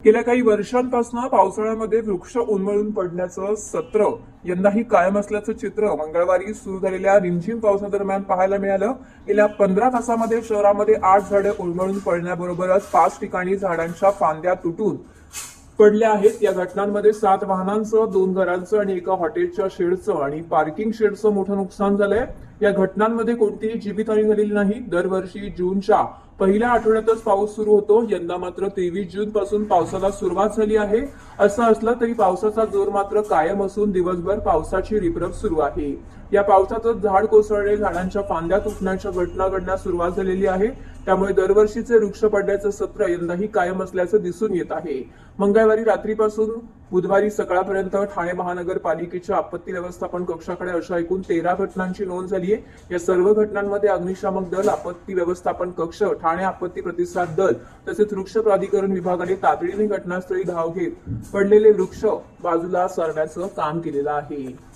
गेल्या काही वर्षांपासून पावसाळ्यामध्ये वृक्ष उन्मळून पडण्याचं सत्र यंदाही कायम असल्याचं चित्र मंगळवारी सुरू झालेल्या रिमझिम पावसादरम्यान पाहायला मिळालं। गेल्या 15 तासामध्ये शहरामध्ये 8 झाडे उन्मळून पडण्याबरोबरच 5 ठिकाणी झाडांच्या फांद्या तुटून पडल्या आहेत। या घटनांमध्ये 7 वाहनांसह 2 घरांचं आणि एका हॉटेलच्या शेडचं आणि पार्किंग शेडचं मोठं नुकसान झालंय। या घटनांमध्ये कोणतीही जीवितहानी झालेली नाही। दरवर्षी जूनच्या पहिल्या आठवड्यातच पाऊस सुरू होतो, यंदा मात्र 23 जून पासून पावसाला सुरुवात झाली आहे। असं असलं तरी पावसाचा जोर मात्र कायम असून दिवसभर पावसाची रिपरिप सुरू आहे। या पावसातच झाड कोसळणे, झाडांच्या फांद्या तुटण्याच्या घटना घडण्यास सुरुवात झालेली आहे। त्यामुळे दरवर्षीचे वृक्ष पडण्याचं सत्र यंदाही कायम असल्याचं दिसून येत आहे। मंगळवारी रात्रीपासून बुधवारी सकाळपर्यंत ठाणे महानगरपालिकेच्या आपत्ती व्यवस्थापन कक्षाकडे अशा एकूण 13 घटनांची नोंद झाली आहे। या सर्व घटनांमध्ये अग्निशामक दल, आपत्ती व्यवस्थापन कक्ष, ठाणे आपत्ती प्रतिसाद दल तसेच वृक्ष प्राधिकरण विभागाने तातडीने घटनास्थळी धाव घेत पडलेले वृक्ष बाजूला सारण्याचं काम केलेलं आहे।